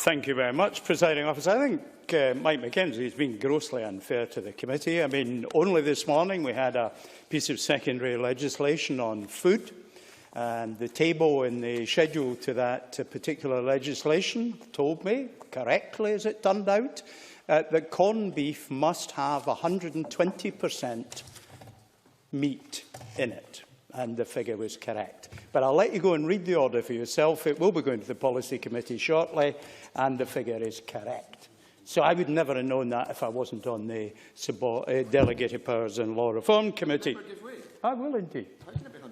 Thank you very much, Presiding Officer. I think Mike Mackenzie has been grossly unfair to the committee. I mean, only this morning we had a piece of secondary legislation on food, and the table in the schedule to that particular legislation told me, correctly as it turned out, that corned beef must have 120% meat in it, and the figure was correct. But I'll let you go and read the order for yourself. It will be going to the Policy Committee shortly, and the figure is correct. So I would never have known that if I wasn't on the Delegated Powers and Law Reform Committee. I will indeed.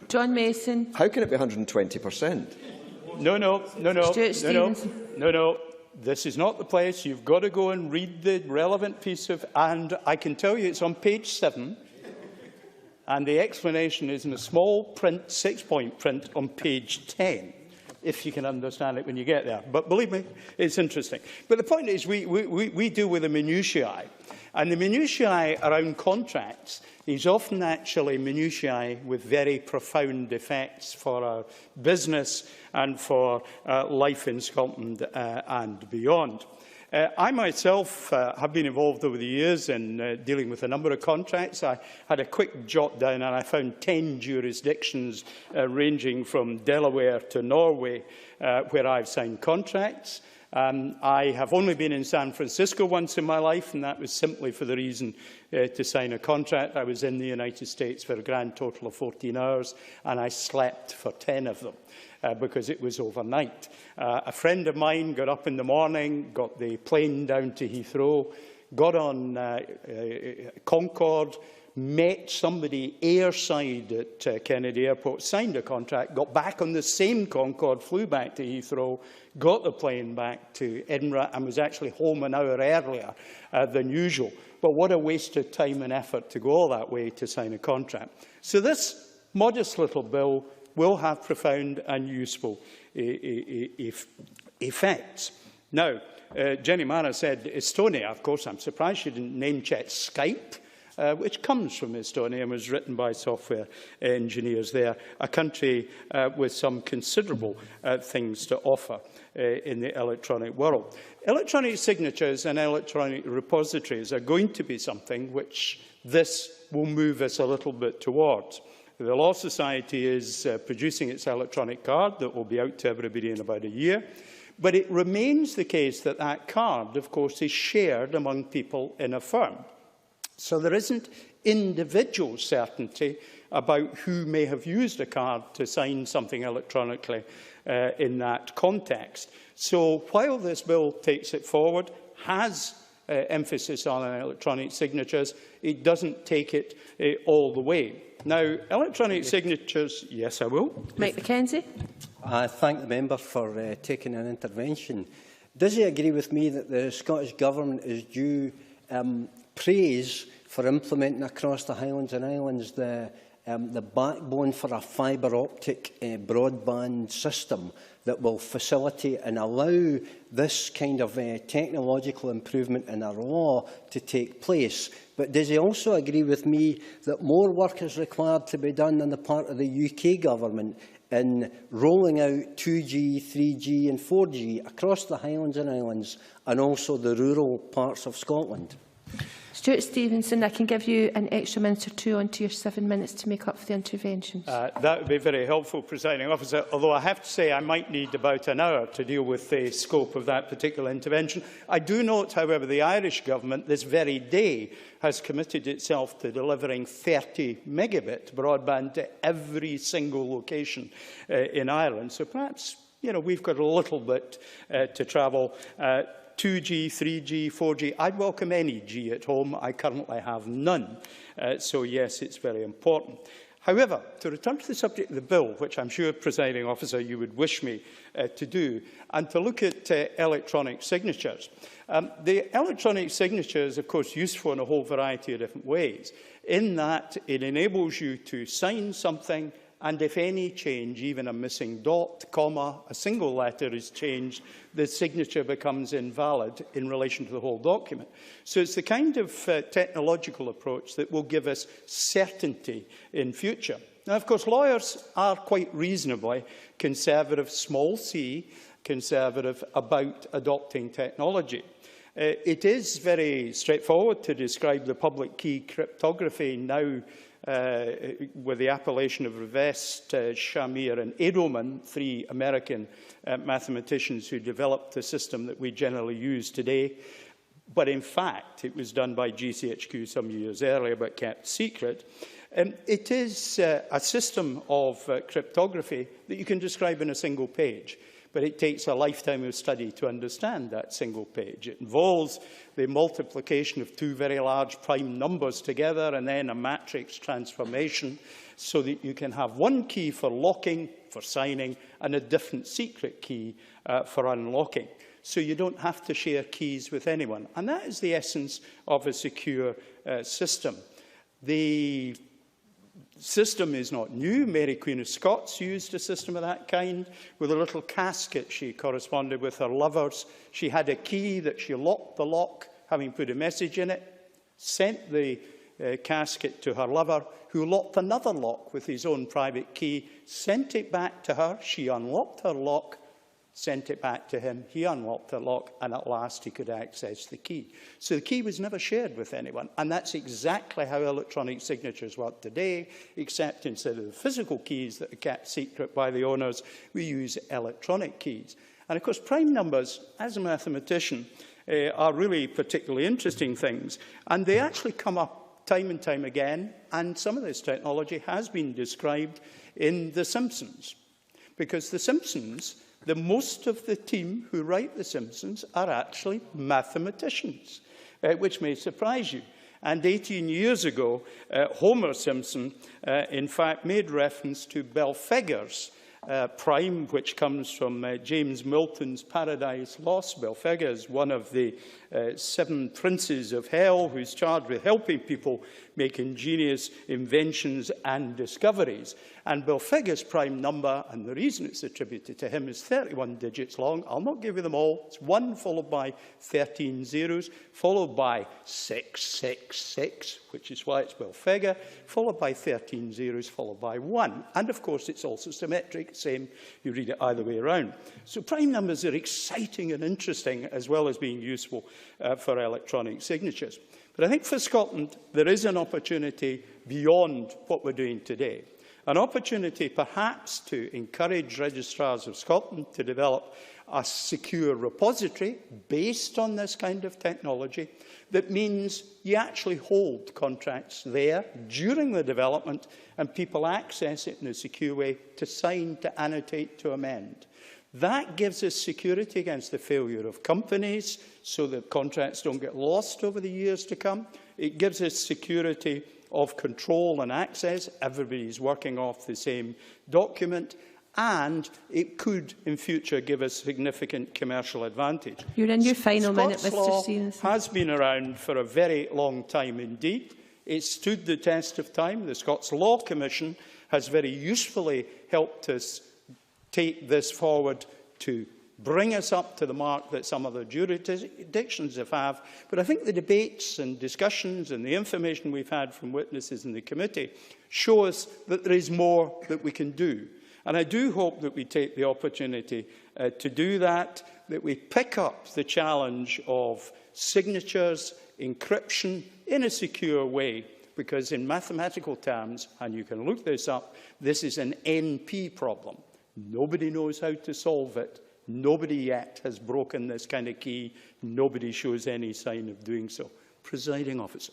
John Mason. How can it be 120%? No. This is not the place. You've got to go and read the relevant piece of, and I can tell you it's on page 7. And the explanation is in a small print, 6-point print on page 10, if you can understand it when you get there. But believe me, it's interesting. But the point is we deal with the minutiae. And the minutiae around contracts is often actually minutiae with very profound effects for our business and for life in Scotland and beyond. I myself have been involved over the years in dealing with a number of contracts. I had a quick jot down and I found 10 jurisdictions ranging from Delaware to Norway where I've signed contracts. I have only been in San Francisco once in my life, and that was simply for the reason to sign a contract. I was in the United States for a grand total of 14 hours, and I slept for 10 of them. Because it was overnight. A friend of mine got up in the morning, got the plane down to Heathrow, got on Concorde, met somebody airside at Kennedy Airport, signed a contract, got back on the same Concorde, flew back to Heathrow, got the plane back to Edinburgh, and was actually home an hour earlier than usual. But what a waste of time and effort to go all that way to sign a contract. So this modest little bill will have profound and useful effects. Now, Jenny Mara said Estonia. Of course, I'm surprised she didn't name-check Skype, which comes from Estonia and was written by software engineers there, a country with some considerable things to offer in the electronic world. Electronic signatures and electronic repositories are going to be something which this will move us a little bit towards. The Law Society is producing its electronic card that will be out to everybody in about a year. But it remains the case that that card, of course, is shared among people in a firm. So there isn't individual certainty about who may have used a card to sign something electronically in that context. So while this bill takes it forward, has emphasis on electronic signatures, it doesn't take it all the way. Now, electronic signatures, yes, I will. Mike Mackenzie. I thank the member for taking an intervention. Does he agree with me that the Scottish Government is due praise for implementing across the Highlands and Islands the backbone for a fibre optic broadband system that will facilitate and allow this kind of technological improvement in our law to take place? But does he also agree with me that more work is required to be done on the part of the UK Government in rolling out 2G, 3G and 4G across the Highlands and Islands and also the rural parts of Scotland? Stewart Stevenson, I can give you an extra minute or two onto your 7 minutes to make up for the interventions. That would be very helpful, Presiding Officer, although I have to say I might need about an hour to deal with the scope of that particular intervention. I do note, however, the Irish Government this very day has committed itself to delivering 30 megabit broadband to every single location in Ireland. So perhaps, we've got a little bit to travel. 2G, 3G, 4G. I'd welcome any G at home. I currently have none. So, yes, it's very important. However, to return to the subject of the bill, which I'm sure, Presiding Officer, you would wish me to do, and to look at electronic signatures. The electronic signature is, of course, useful in a whole variety of different ways, in that it enables you to sign something, and if any change, even a missing dot, comma, a single letter is changed, the signature becomes invalid in relation to the whole document. So it's the kind of technological approach that will give us certainty in future. Now, of course, lawyers are quite reasonably conservative, small c, conservative about adopting technology. It is very straightforward to describe the public key cryptography now with the appellation of Rivest, Shamir and Edelman, 3 American mathematicians who developed the system that we generally use today. But in fact, it was done by GCHQ some years earlier, but kept secret. It is a system of cryptography that you can describe in a single page, but it takes a lifetime of study to understand that single page. It involves the multiplication of 2 very large prime numbers together and then a matrix transformation so that you can have one key for locking, for signing, and a different secret key for unlocking. So you don't have to share keys with anyone. And that is the essence of a secure system. The system is not new. Mary Queen of Scots used a system of that kind. With a little casket, she corresponded with her lovers. She had a key that she locked the lock, having put a message in it, sent the casket to her lover, who locked another lock with his own private key, sent it back to her. She unlocked her lock, sent it back to him, he unlocked the lock, and at last he could access the key. So the key was never shared with anyone, and that's exactly how electronic signatures work today, except instead of the physical keys that are kept secret by the owners, we use electronic keys. And of course, prime numbers, as a mathematician, are really particularly interesting things, and they actually come up time and time again, and some of this technology has been described in The Simpsons, because The Simpsons, most of the team who write The Simpsons are actually mathematicians, which may surprise you. And 18 years ago, Homer Simpson, in fact, made reference to Belphegor's prime, which comes from James Milton's Paradise Lost. Belphegor is one of the 7 princes of hell who's charged with helping people make ingenious inventions and discoveries. And Belphegor's prime number, and the reason it's attributed to him, is 31 digits long. I'll not give you them all. It's 1 followed by 13 zeros, followed by 666, which is why it's Belphegor, followed by 13 zeros, followed by 1. And of course, it's also symmetric, same, you read it either way around. So prime numbers are exciting and interesting, as well as being useful for electronic signatures. But I think for Scotland, there is an opportunity beyond what we're doing today. An opportunity perhaps to encourage registrars of Scotland to develop a secure repository based on this kind of technology that means you actually hold contracts there during the development and people access it in a secure way to sign, to annotate, to amend. That gives us security against the failure of companies so that contracts don't get lost over the years to come. It gives us security of control and access. Everybody's working off the same document. And it could, in future, give us significant commercial advantage. You're in your final minute, Scots Mr. law Stevenson. has been around for a very long time indeed. It stood the test of time. The Scots Law Commission has very usefully helped us take this forward to bring us up to the mark that some other jurisdictions have. But I think the debates and discussions and the information we've had from witnesses in the committee show us that there is more that we can do. And I do hope that we take the opportunity to do that, that we pick up the challenge of signatures, encryption in a secure way, because in mathematical terms, and you can look this up, this is an NP problem. Nobody knows how to solve it. Nobody yet has broken this kind of key. Nobody shows any sign of doing so. Presiding Officer.